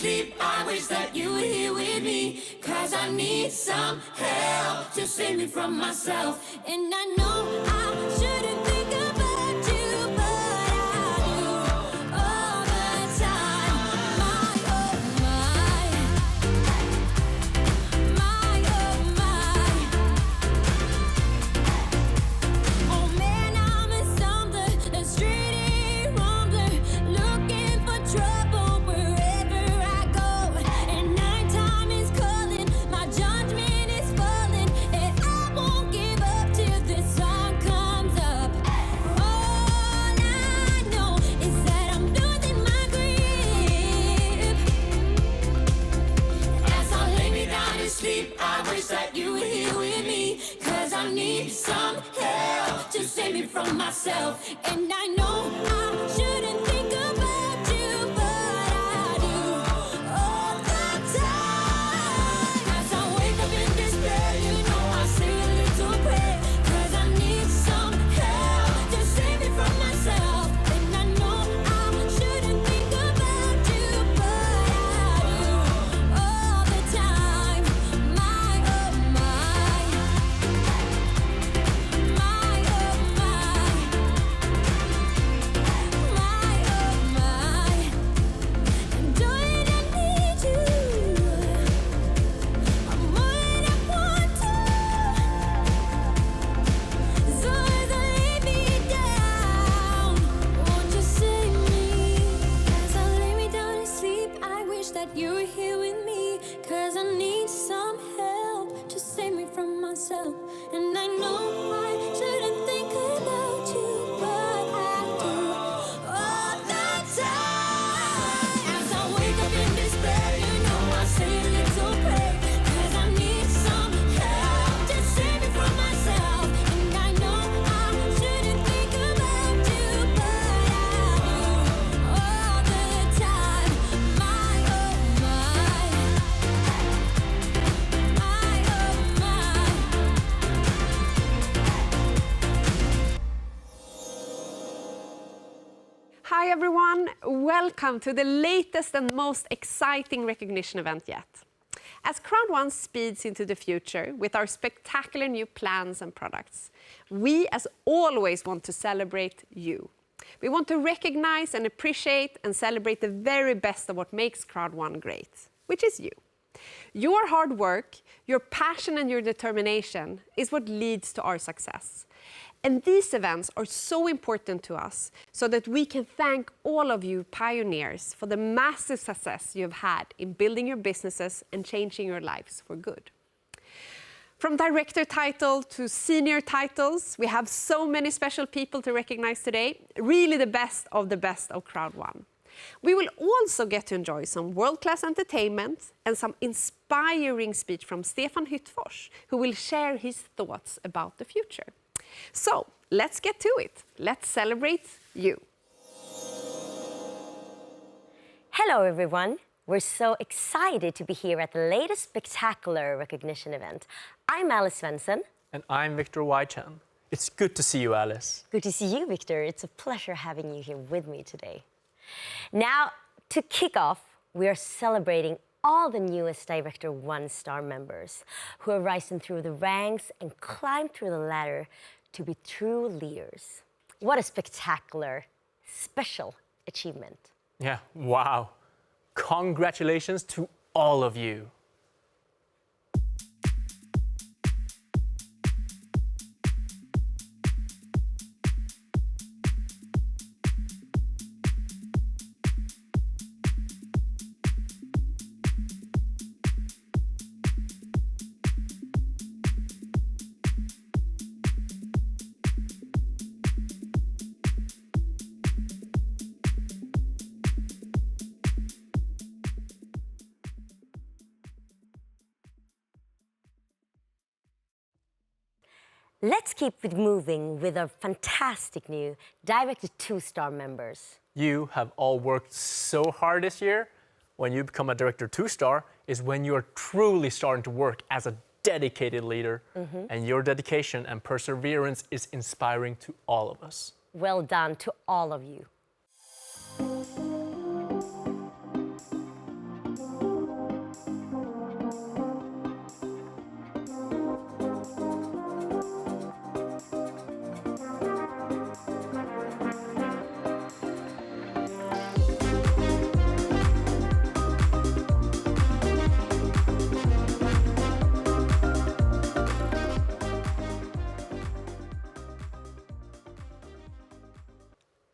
sleep, I wish that you were here with me. Cause I need some help to save me from myself. And I know I shouldn't think about you, but I do all the time. My, oh my. My, oh my. Oh man, I'm a stumbler, a street rambler, looking for trouble wherever I go. And nighttime is calling, my judgment is falling, and I won't give up till the sun comes up. All I know is that I'm losing my grip. As I lay me down to sleep, I wish that you were here with me. Cause I need some help to save me from myself. And I know I shouldn't think about you, but I do all the time. As I wake up in despair, you know I say a little prayer. Cause I need some help to save me from myself. And I know I shouldn't think about you, but I do all the time. My, oh my. My, oh my. My, oh my. And darling, I need you. I'm more than I want to. So as I lay me down, won't you save me? As I lay me down to sleep, I wish that you were here with me. Cause I need some help to save me from myself. And I know I shouldn't think about you, but I do all the time. As I wake up in despair, you know I say a little prayer. Cause I need some help to save me from myself. And I know I shouldn't think about you, but I do all the time. My, oh my. My, oh my. Hi everyone, welcome to the latest and most exciting recognition event yet. As Crowd One speeds into the future with our spectacular new plans and products, we as always want to celebrate you. We want to recognize and appreciate and celebrate the very best of what makes Crowd One great, which is you. Your hard work, your passion and your determination is what leads to our success. And these events are so important to us so that we can thank all of you pioneers for the massive success you have had in building your businesses and changing your lives for good. From director title to senior titles, we have so many special people to recognize today, really the best of Crowd One. We will also get to enjoy some world-class entertainment and some inspiring speech from Stefan Hyttfors, who will share his thoughts about the future. So, let's get to it. Let's celebrate you. Hello everyone. We're so excited to be here at the latest spectacular recognition event. I'm Alice Svensson. And I'm Victor Wychan. It's good to see you, Alice. Good to see you, Victor. It's a pleasure having you here with me today. Now, to kick off, we are celebrating all the newest Director One-star members who have risen through the ranks and climbed through the ladder to be true leaders. What a spectacular, special achievement. Yeah, wow. Congratulations to all of you. Let's keep it moving with our fantastic new Director Two-star members. You have all worked so hard this year. When you become a Director Two-star is when you're truly starting to work as a dedicated leader. And your dedication and perseverance is inspiring to all of us. Well done to all of you.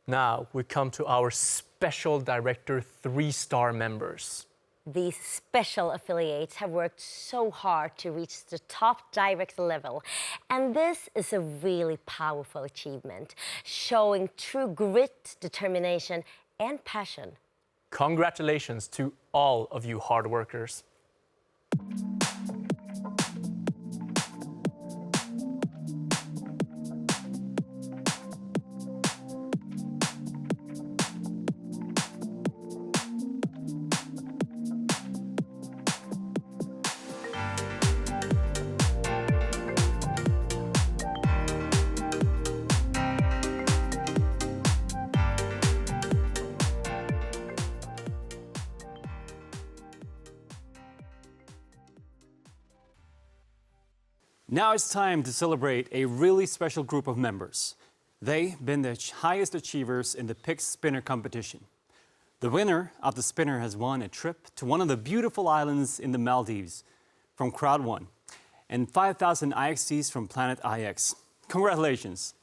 Now we come to our special director 3-star members. These special affiliates have worked so hard to reach the top director level, and this is a really powerful achievement, showing true grit, determination, and passion. Congratulations to all of you hard workers. Now it's time to celebrate a really special group of members. They've been the highest achievers in the Pick Spinner competition. The winner of the spinner has won a trip to one of the beautiful islands in the Maldives from Crowd 1 and 5,000 IXTs from Planet IX. Congratulations!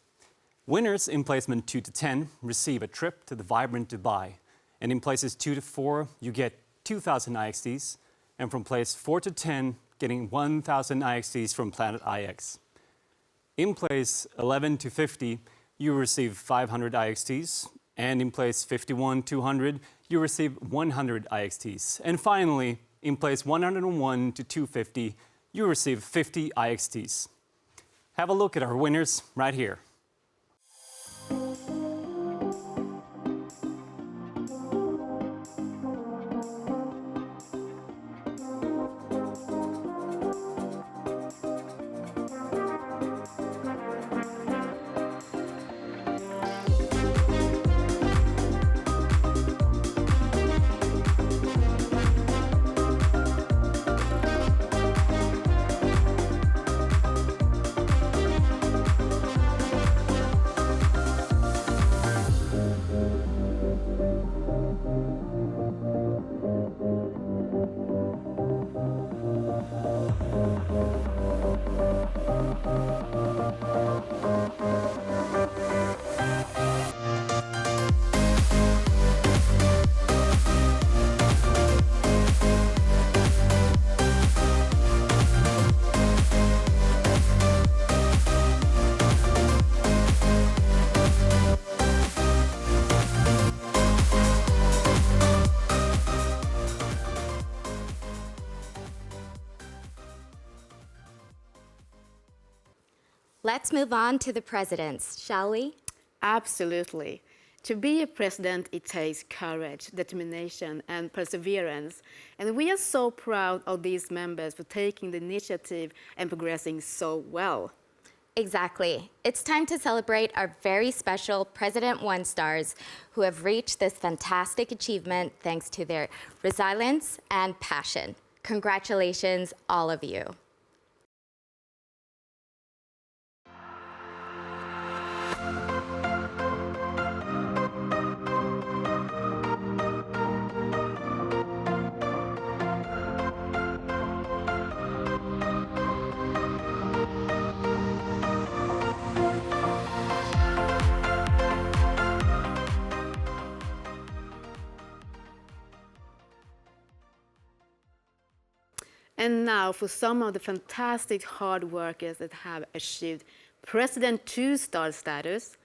Winners in placement 2 to 10 receive a trip to the vibrant Dubai, and in places 2 to 4 you get 2,000 IXTs, and from place 4 to 10 getting 1,000 IXTs from Planet IX. In place 11 to 50, you receive 500 IXTs, and in place 51 to 200, you receive 100 IXTs. And finally, in place 101 to 250, you receive 50 IXTs. Have a look at our winners right here. Let's move on to the presidents, shall we? Absolutely. To be a president, it takes courage, determination, and perseverance. And we are so proud of these members for taking the initiative and progressing so well. Exactly. It's time to celebrate our very special President 1-stars who have reached this fantastic achievement thanks to their resilience and passion. Congratulations, all of you. And now for some of the fantastic hard workers that have achieved President 2-star status.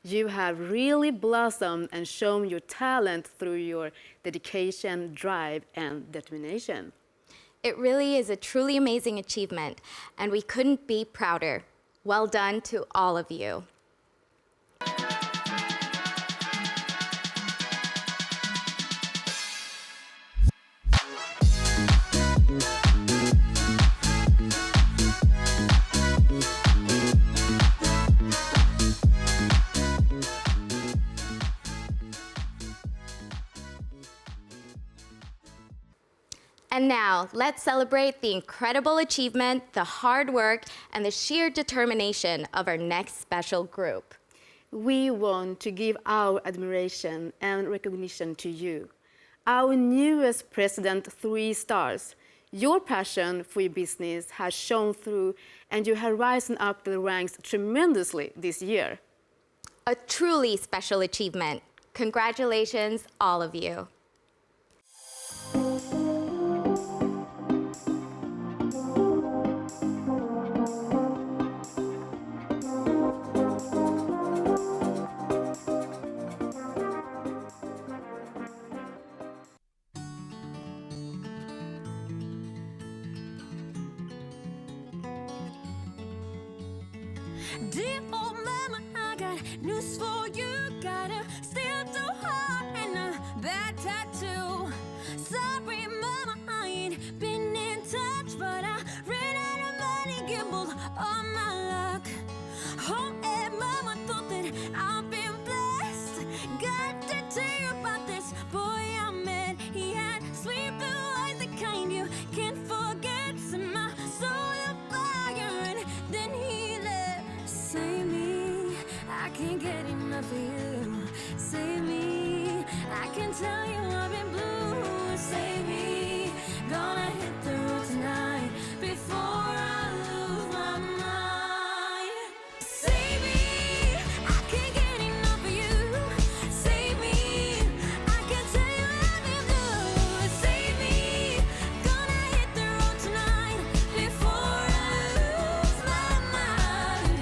You have really blossomed and shown your talent through your dedication, drive, and determination. It really is a truly amazing achievement, and we couldn't be prouder. Well done to all of you. And now, let's celebrate the incredible achievement, the hard work, and the sheer determination of our next special group. We want to give our admiration and recognition to you, our newest President 3 stars. Your passion for your business has shown through, and you have risen up the ranks tremendously this year. A truly special achievement. Congratulations, all of you. Dear old mama, I got news for you. Got a still too hot and a bad tattoo. Sorry, mama, I ain't been in touch, but I ran out of money, gambled all my luck. Oh, and mama thought that I've been blessed. Got to tell you about this boy I met. He had sweet blue eyes, the kind you can't forget. Set my soul afire, and then he left. Save me, I can't get enough of you. Save me, I can tell you I've been blue. Save me, gonna hit the road tonight before I lose my mind. Save me, I can't get enough of you. Save me, I can tell you I've been blue. Save me, gonna hit the road tonight before I lose my mind.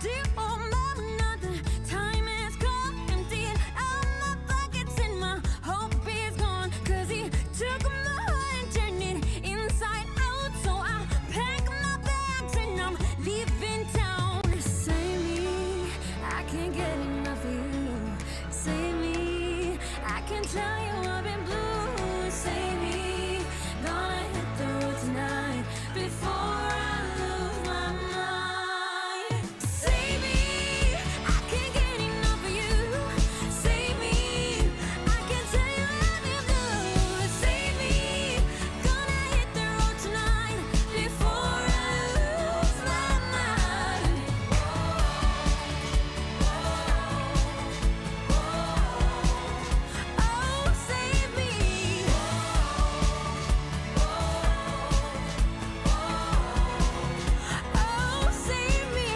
Dear old mama, another time has come. Emptying out my pockets and my hope is gone. 'Cause he took my heart and turned it inside out. So I pack my bags and I'm leaving town. Save me, I can't get enough of you. Save me, I can tell you I've been blue. Save me, gonna hit the road tonight before I lose my mind. Save me, I can't get enough of you. Save me, I can tell you I've been blue. Save me, gonna hit the road tonight before I lose my mind. Oh, save me. Oh, save me.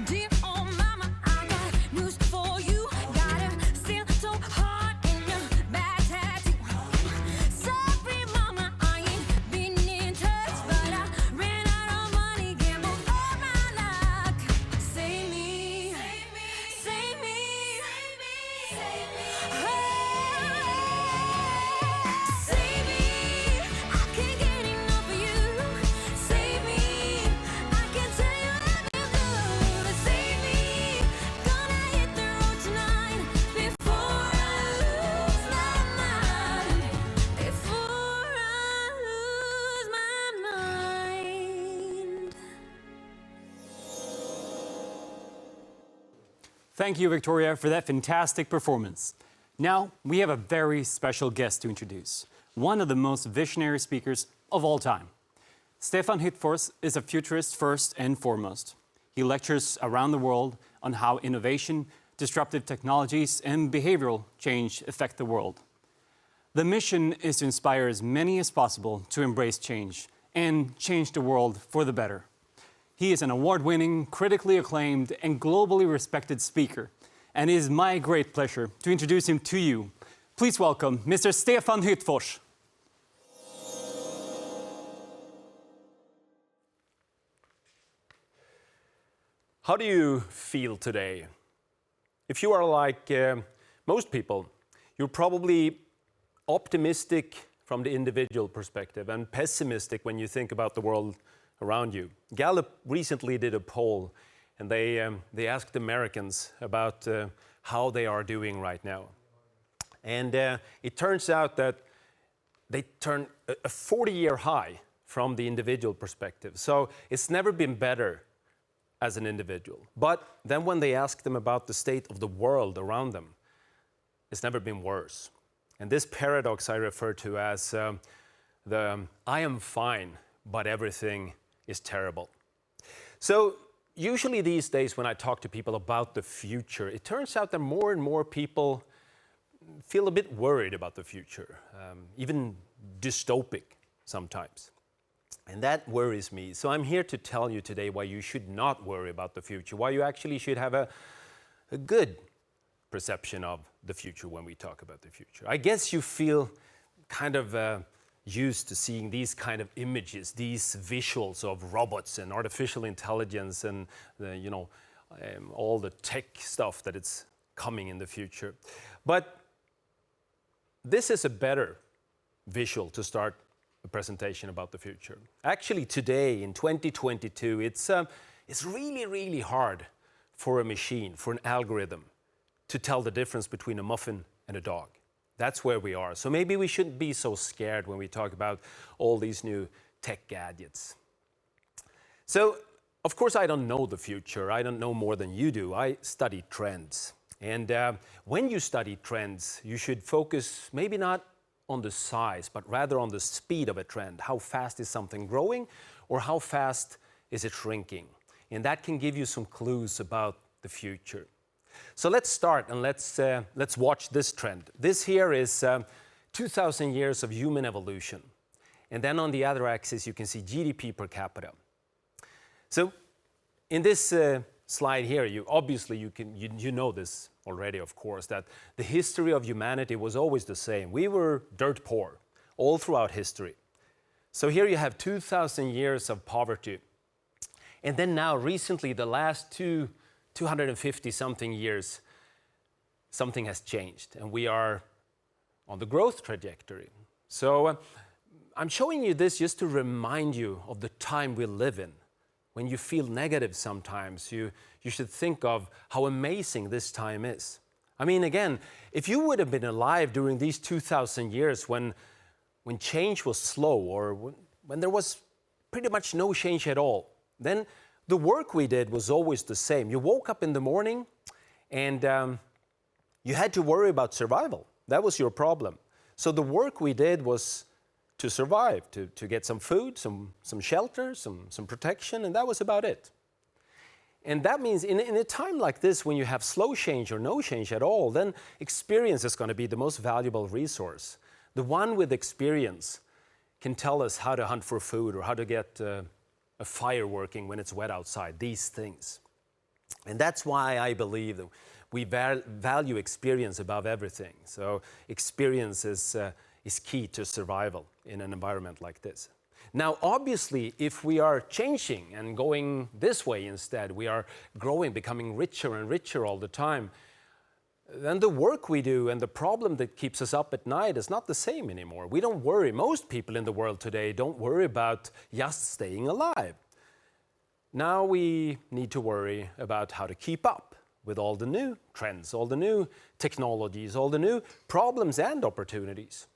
Dear old mama, I got news for you. Got a still so hot and a bad tattoo. Sorry, mama, I ain't been in touch, but I ran out of money, gambled all my luck. Save me, save me, save me, save me, save me. I can't get enough of you. Save me, I can tell you I've been blue. Save me, gonna hit the road tonight before I lose my mind. Before I lose my mind. Thank you, Victoria, for that fantastic performance. Now, we have a very special guest to introduce, one of the most visionary speakers of all time. Stefan Hyttfors is a futurist first and foremost. He lectures around the world on how innovation, disruptive technologies, and behavioral change affect the world. The mission is to inspire as many as possible to embrace change and change the world for the better. He is an award-winning, critically acclaimed, and globally respected speaker, and it is my great pleasure to introduce him to you. Please welcome Mr. Stefan Hyttfors. How do you feel today? If you are like most people, you're probably optimistic from the individual perspective and pessimistic when you think about the world around you. Gallup recently did a poll, and they asked Americans about how they are doing right now. And it turns out that they turned a 40-year high from the individual perspective. So it's never been better as an individual. But then when they ask them about the state of the world around them, it's never been worse. And this paradox I refer to as the I am fine, but everything is terrible. So usually these days when I talk to people about the future, it turns out that more and more people feel a bit worried about the future, even dystopic sometimes. And that worries me. So I'm here to tell you today why you should not worry about the future, why you actually should have a good perception of the future when we talk about the future. I guess you feel kind of used to seeing these kind of images, these visuals of robots and artificial intelligence and all the tech stuff that it's coming in the future. But this is a better visual to start a presentation about the future. Actually, today in 2022, it's really, really hard for a machine, for an algorithm, to tell the difference between a muffin and a dog. That's where we are. So maybe we shouldn't be so scared when we talk about all these new tech gadgets. So, of course, I don't know the future. I don't know more than you do. I study trends. And when you study trends, you should focus maybe not on the size, but rather on the speed of a trend. How fast is something growing, or how fast is it shrinking? And that can give you some clues about the future. So let's start and let's watch this trend. This here is 2,000 years of human evolution. And then on the other axis, you can see GDP per capita. So in this slide here, you know this already, of course, that the history of humanity was always the same. We were dirt poor all throughout history. So here you have 2,000 years of poverty. And then now, recently, the last 250 something years, something has changed, and we are on the growth trajectory. So I'm showing you this just to remind you of the time we live in. When you feel negative sometimes, you should think of how amazing this time is. I mean, again, if you would have been alive during these 2,000 years when change was slow, or when there was pretty much no change at all, then the work we did was always the same. You woke up in the morning and you had to worry about survival. That was your problem. So the work we did was to survive, to get some food, some shelter, some protection, and that was about it. And that means in a time like this, when you have slow change or no change at all, then experience is going to be the most valuable resource. The one with experience can tell us how to hunt for food or how to get a fire working when it's wet outside, these things. And that's why I believe that we value experience above everything. So experience is key to survival in an environment like this. Now, obviously, if we are changing and going this way instead, we are growing, becoming richer and richer all the time, then the work we do and the problem that keeps us up at night is not the same anymore. We don't worry. Most people in the world today don't worry about just staying alive. Now we need to worry about how to keep up with all the new trends, all the new technologies, all the new problems and opportunities.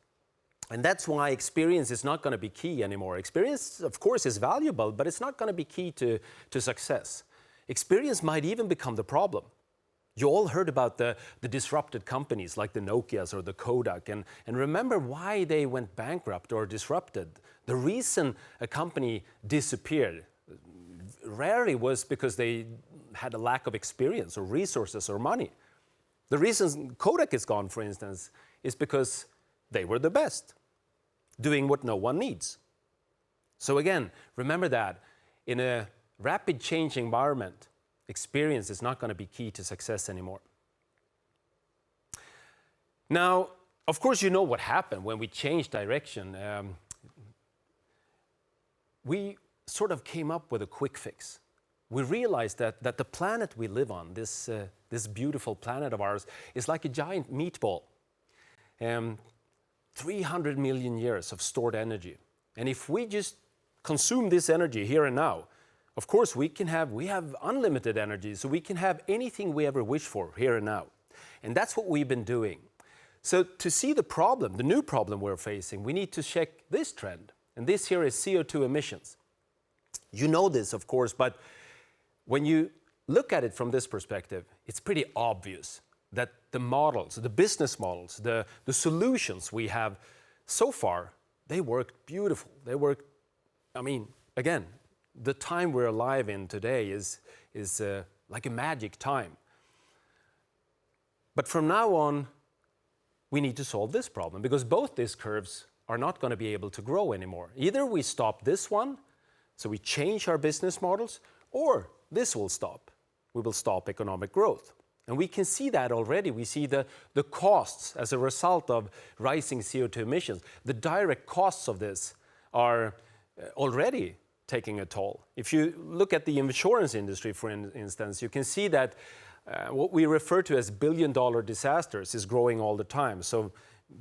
And that's why experience is not going to be key anymore. Experience, of course, is valuable, but it's not going to be key to success. Experience might even become the problem. You all heard about the disrupted companies like the Nokias or the Kodak, and remember why they went bankrupt or disrupted. The reason a company disappeared rarely was because they had a lack of experience or resources or money. The reason Kodak is gone, for instance, is because they were the best, doing what no one needs. So again, remember that in a rapid change environment, experience is not going to be key to success anymore. Now, of course, you know what happened when we changed direction. We sort of came up with a quick fix. We realized that the planet we live on, this beautiful planet of ours, is like a giant meatball. 300 million years of stored energy. And if we just consume this energy here and now, of course we have unlimited energy, so we can have anything we ever wish for here and now. And that's what we've been doing. So to see the problem, the new problem we're facing, we need to check this trend. And this here is CO2 emissions. You know this, of course, but when you look at it from this perspective, it's pretty obvious that the models, the business models, the solutions we have so far, they work beautiful. They work, I mean, again, the time we're alive in today is like a magic time. But from now on, we need to solve this problem because both these curves are not going to be able to grow anymore. Either we stop this one, so we change our business models, or this will stop. We will stop economic growth. And we can see that already. We see the costs as a result of rising CO2 emissions. The direct costs of this are already taking a toll. If you look at the insurance industry, for instance, you can see that what we refer to as billion-dollar disasters is growing all the time. So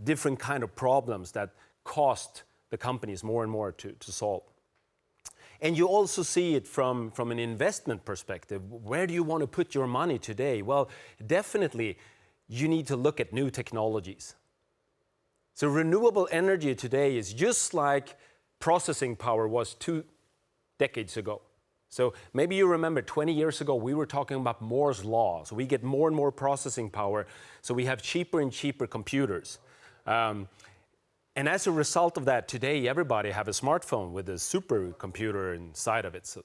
different kind of problems that cost the companies more and more to solve. And you also see it from an investment perspective. Where do you want to put your money today? Well, definitely you need to look at new technologies. So renewable energy today is just like processing power was 2 decades ago. So maybe you remember 20 years ago we were talking about Moore's law. So we get more and more processing power, so we have cheaper and cheaper computers. And as a result of that, today everybody have a smartphone with a supercomputer inside of it. So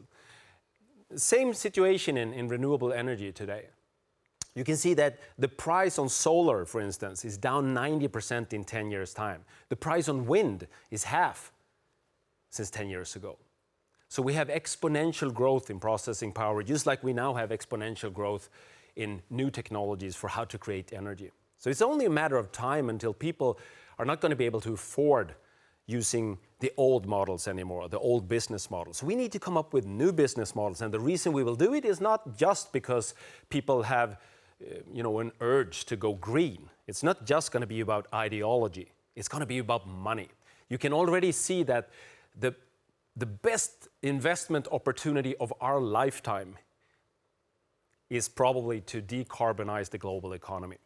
same situation in renewable energy today. You can see that the price on solar, for instance, is down 90% in 10 years' time. The price on wind is half since 10 years ago. So we have exponential growth in processing power, just like we now have exponential growth in new technologies for how to create energy. So it's only a matter of time until people are not going to be able to afford using the old models anymore, the old business models. We need to come up with new business models, and the reason we will do it is not just because people have an urge to go green. It's not just going to be about ideology. It's going to be about money. You can already see that the best investment opportunity of our lifetime is probably to decarbonize the global economy.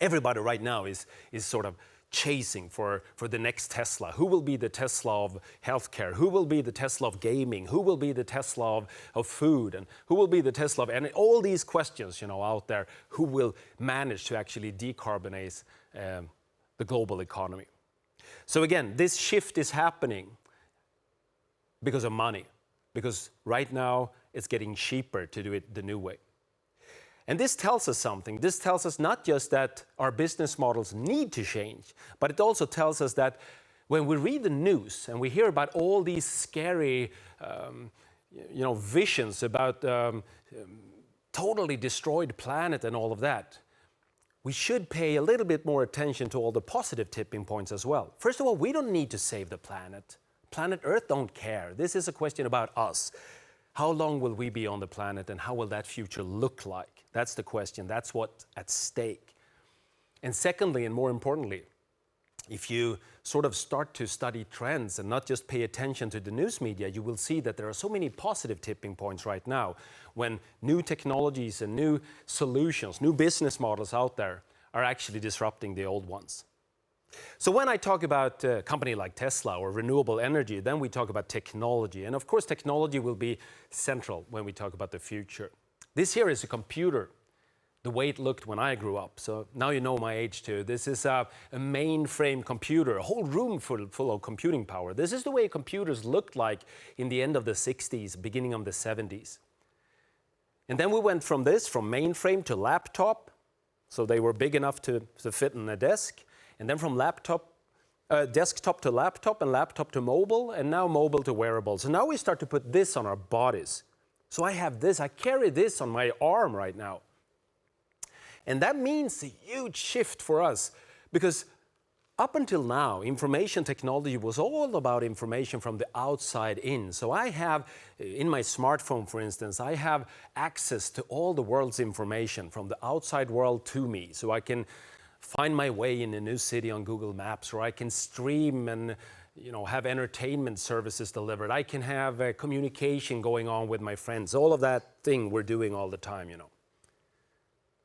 Everybody right now is sort of chasing for the next Tesla. Who will be the Tesla of healthcare? Who will be the Tesla of gaming? Who will be the Tesla of food? And who will be the Tesla of energy? All these questions, out there, who will manage to actually decarbonize the global economy? So again, this shift is happening because of money, because right now it's getting cheaper to do it the new way. And this tells us something. This tells us not just that our business models need to change, but it also tells us that when we read the news and we hear about all these scary visions about totally destroyed planet and all of that, we should pay a little bit more attention to all the positive tipping points as well. First of all, we don't need to save the planet. Planet Earth don't care. This is a question about us. How long will we be on the planet and how will that future look like? That's the question. That's what's at stake. And secondly, and more importantly, if you sort of start to study trends and not just pay attention to the news media, you will see that there are so many positive tipping points right now when new technologies and new solutions, new business models out there are actually disrupting the old ones. So when I talk about a company like Tesla or renewable energy, then we talk about technology. And of course, technology will be central when we talk about the future. This here is a computer, the way it looked when I grew up. So now you know my age too. This is a mainframe computer, a whole room full of computing power. This is the way computers looked like in the end of the 60s, beginning of the 70s. And then we went from mainframe to laptop. So they were big enough to fit in a desk. And then from desktop to laptop, and laptop to mobile, and now mobile to wearable. So now we start to put this on our bodies. So I have this, I carry this on my arm right now. And that means a huge shift for us, because up until now, information technology was all about information from the outside in. So I have, in my smartphone, for instance, I have access to all the world's information from the outside world to me. So I can find my way in a new city on Google Maps, or I can stream and have entertainment services delivered. I can have communication going on with my friends. All of that thing we're doing all the time,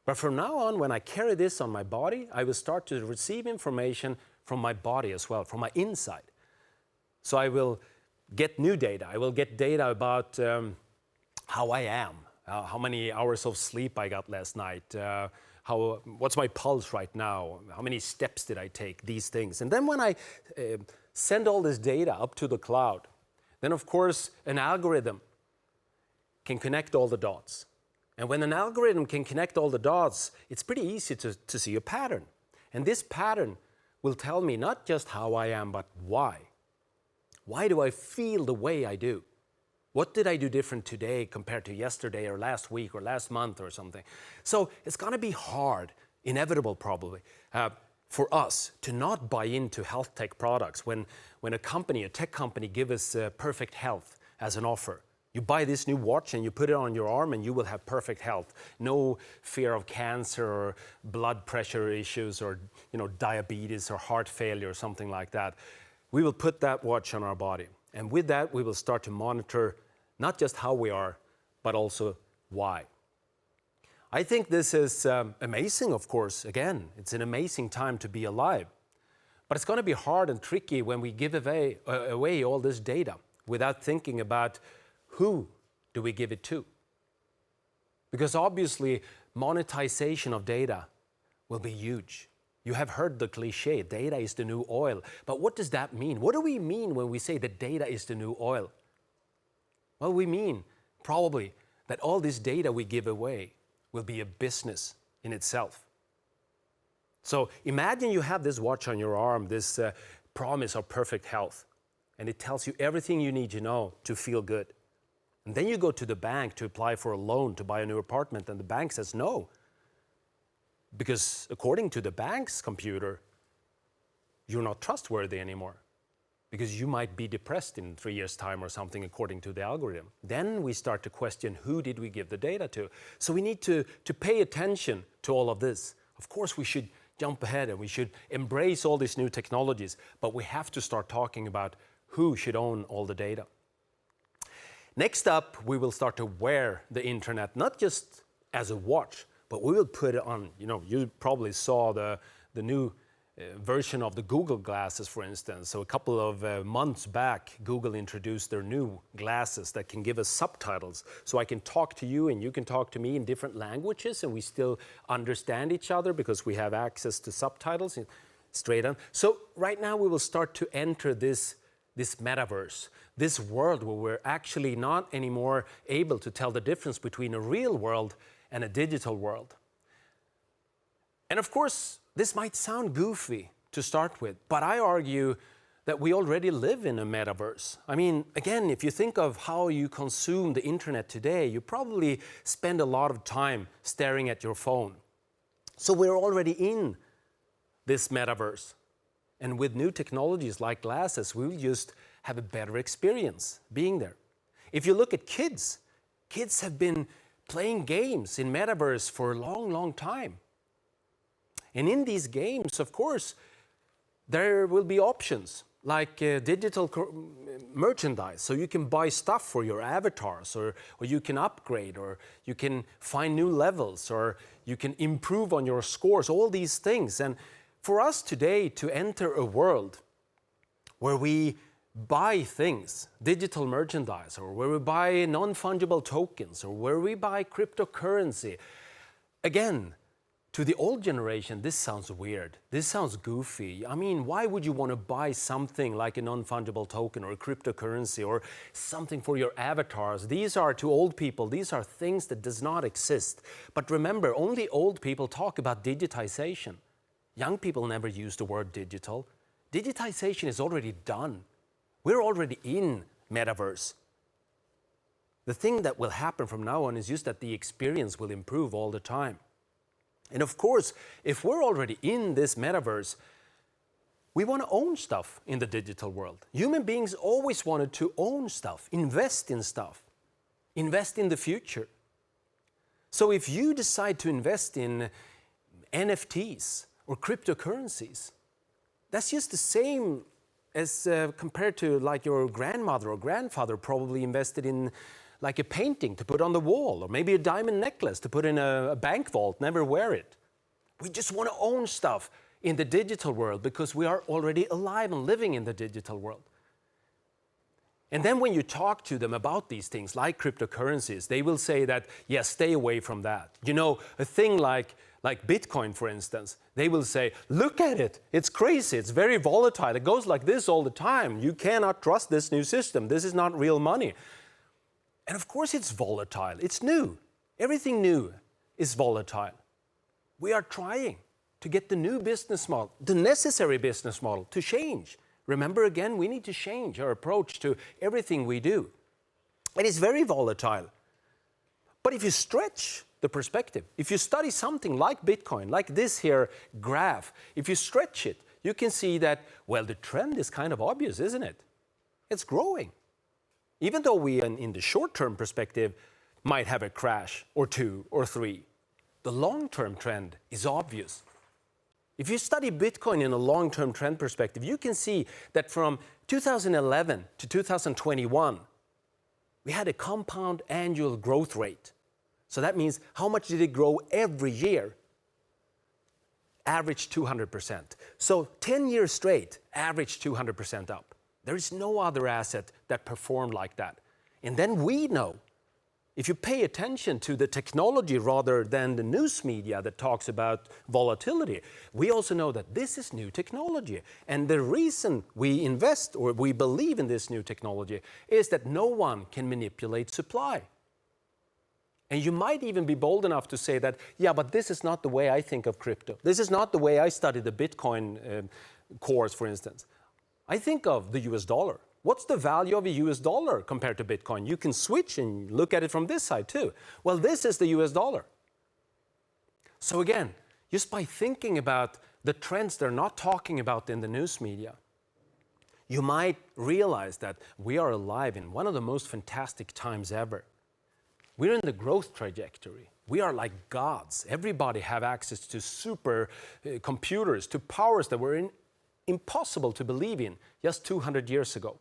But from now on, when I carry this on my body, I will start to receive information from my body as well, from my inside. So I will get new data. I will get data about how I am, how many hours of sleep I got last night, what's my pulse right now, how many steps did I take, these things. And then when I send all this data up to the cloud, then of course an algorithm can connect all the dots. And when an algorithm can connect all the dots, it's pretty easy to see a pattern. And this pattern will tell me not just how I am, but why. Why do I feel the way I do? What did I do different today compared to yesterday or last week or last month or something? So it's going to be hard, inevitable probably, for us to not buy into health tech products when a company, a tech company, gives us perfect health as an offer. You buy this new watch and you put it on your arm and you will have perfect health. No fear of cancer or blood pressure issues or diabetes or heart failure or something like that. We will put that watch on our body. And with that, we will start to monitor not just how we are, but also why. I think this is amazing, of course. Again, it's an amazing time to be alive. But it's going to be hard and tricky when we give away all this data without thinking about who do we give it to. Because obviously, monetization of data will be huge. You have heard the cliche, data is the new oil. But what does that mean? What do we mean when we say that data is the new oil? Well, we mean probably that all this data we give away will be a business in itself. So imagine you have this watch on your arm, this promise of perfect health, and it tells you everything you need to know to feel good. And then you go to the bank to apply for a loan to buy a new apartment, and the bank says no. Because according to the bank's computer, you're not trustworthy anymore. Because you might be depressed in 3 years' time or something according to the algorithm. Then we start to question, who did we give the data to? So we need to pay attention to all of this. Of course, we should jump ahead and we should embrace all these new technologies, but we have to start talking about who should own all the data. Next up, we will start to wear the internet, not just as a watch, but we will put it on. You probably saw the new version of the Google glasses, for instance. So a couple of months back, Google introduced their new glasses that can give us subtitles. So I can talk to you and you can talk to me in different languages and we still understand each other because we have access to subtitles straight on. So right now we will start to enter this metaverse, this world where we're actually not anymore able to tell the difference between a real world and a digital world. And of course, this might sound goofy to start with, but I argue that we already live in a metaverse. I mean, again, if you think of how you consume the internet today, you probably spend a lot of time staring at your phone. So we're already in this metaverse. And with new technologies like glasses, we will just have a better experience being there. If you look at kids have been playing games in metaverse for a long, long time. And in these games, of course, there will be options like digital merchandise. So you can buy stuff for your avatars, or you can upgrade, or you can find new levels, or you can improve on your scores, all these things. And for us today to enter a world where we buy things, digital merchandise, or where we buy non-fungible tokens, or where we buy cryptocurrency, again, to the old generation, this sounds weird. This sounds goofy. I mean, why would you want to buy something like a non-fungible token or a cryptocurrency or something for your avatars? These are, to old people, these are things that does not exist. But remember, only old people talk about digitization. Young people never use the word digital. Digitization is already done. We're already in metaverse. The thing that will happen from now on is just that the experience will improve all the time. And of course, if we're already in this metaverse, we want to own stuff in the digital world. Human beings always wanted to own stuff, invest in stuff, invest in the future. So if you decide to invest in NFTs or cryptocurrencies, that's just the same as compared to like your grandmother or grandfather probably invested in like a painting to put on the wall, or maybe a diamond necklace to put in a bank vault, never wear it. We just want to own stuff in the digital world because we are already alive and living in the digital world. And then when you talk to them about these things like cryptocurrencies, they will say that, yes, stay away from that. You know, a thing like Bitcoin, for instance, they will say, look at it, it's crazy, it's very volatile, it goes like this all the time. You cannot trust this new system, this is not real money. And of course it's volatile, it's new. Everything new is volatile. We are trying to get the new business model, the necessary business model, to change. Remember again, we need to change our approach to everything we do. and it's very volatile. But if you stretch the perspective, if you study something like Bitcoin, like this here graph, if you stretch it, you can see that, well, the trend is kind of obvious, isn't it? It's growing. Even though we, in the short-term perspective, might have a crash or two or three, the long-term trend is obvious. If you study Bitcoin in a long-term trend perspective, you can see that from 2011 to 2021, we had a compound annual growth rate. So that means how much did it grow every year? Average 200%. So 10 years straight, average 200% up. There is no other asset that performed like that. And then we know, if you pay attention to the technology rather than the news media that talks about volatility, we also know that this is new technology. And the reason we invest or we believe in this new technology is that no one can manipulate supply. And you might even be bold enough to say that, yeah, but this is not the way I think of crypto. This is not the way I study the Bitcoin course, for instance. I think of the US dollar. What's the value of a US dollar compared to Bitcoin? You can switch and look at it from this side too. Well, this is the US dollar. So again, just by thinking about the trends they're not talking about in the news media, you might realize that we are alive in one of the most fantastic times ever. We're in the growth trajectory. We are like gods. Everybody have access to super computers, to powers that were impossible to believe in just 200 years ago.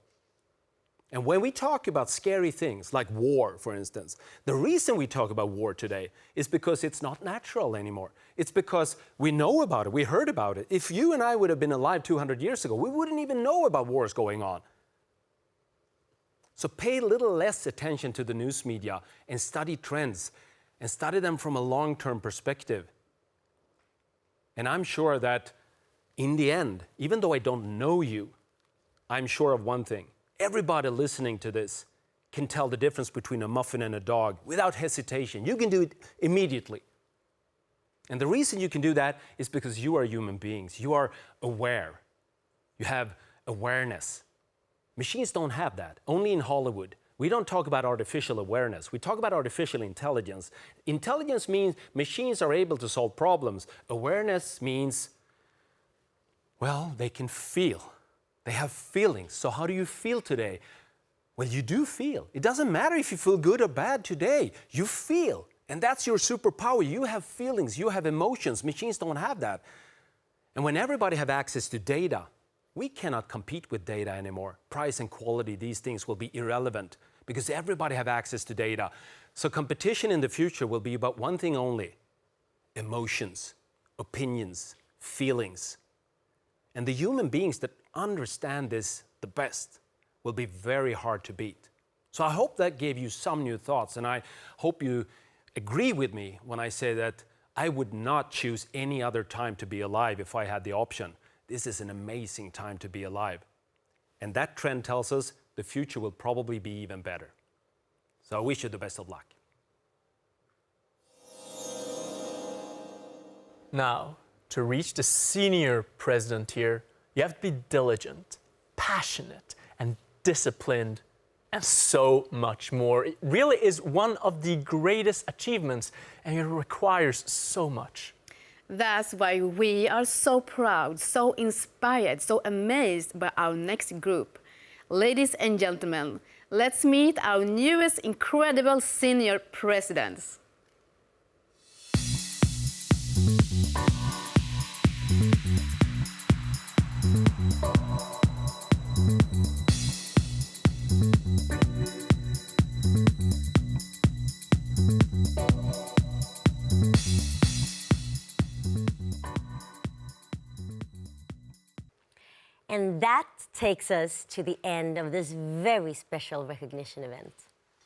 And when we talk about scary things like war, for instance, the reason we talk about war today is because it's not natural anymore. It's because we know about it, we heard about it. If you and I would have been alive 200 years ago, we wouldn't even know about wars going on. So pay a little less attention to the news media and study trends and study them from a long-term perspective. And I'm sure that in the end, even though I don't know you, I'm sure of one thing. Everybody listening to this can tell the difference between a muffin and a dog without hesitation. You can do it immediately. And the reason you can do that is because you are human beings. You are aware. You have awareness. Machines don't have that, only in Hollywood. We don't talk about artificial awareness. We talk about artificial intelligence. Intelligence means machines are able to solve problems. Awareness means, well, they can feel. They have feelings. So how do you feel today? Well, you do feel. It doesn't matter if you feel good or bad today. You feel. And that's your superpower. You have feelings. You have emotions. Machines don't have that. And when everybody have access to data, we cannot compete with data anymore. Price and quality, these things will be irrelevant because everybody have access to data. So competition in the future will be about one thing only: emotions, opinions, feelings. And the human beings that understand this the best will be very hard to beat. So I hope that gave you some new thoughts, and I hope you agree with me when I say that I would not choose any other time to be alive if I had the option. This is an amazing time to be alive. And that trend tells us the future will probably be even better. So I wish you the best of luck. Now, to reach the senior president here, you have to be diligent, passionate, and disciplined, and so much more. It really is one of the greatest achievements, and it requires so much. That's why we are so proud, so inspired, so amazed by our next group. Ladies and gentlemen, let's meet our newest incredible senior presidents. And that takes us to the end of this very special recognition event.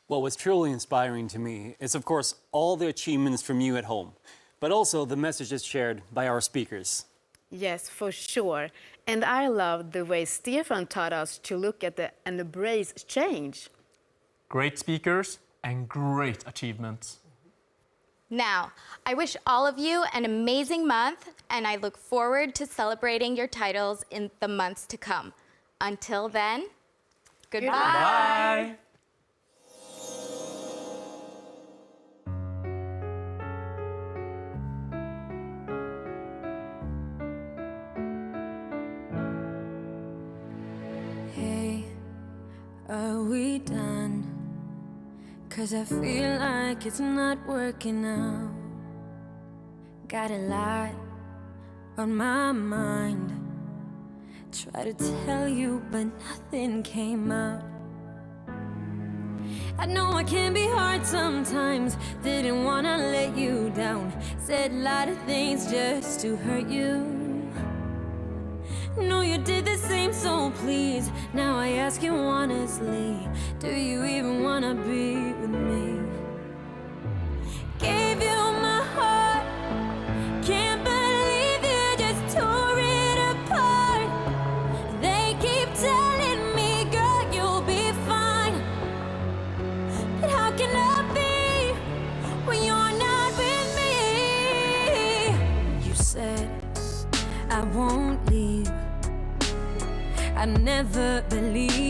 Well, what's truly inspiring to me is, of course, all the achievements from you at home, but also the messages shared by our speakers. Yes, for sure. And I love the way Stefan taught us to look at and embrace change. Great speakers and great achievements. Now, I wish all of you an amazing month, and I look forward to celebrating your titles in the months to come. Until then, goodbye. Bye. Are we done? 'Cause I feel like it's not working out. Got a lot on my mind. Try to tell you, but nothing came out. I know I can be hard sometimes. Didn't wanna let you down. Said a lot of things just to hurt you. No, you did the same, so please. Now I ask you honestly, do you even wanna be with me? Gave you my heart, can't believe you just tore it apart. They keep telling me, girl, you'll be fine. But how can I be when you're not with me? You said I won't leave. I never believed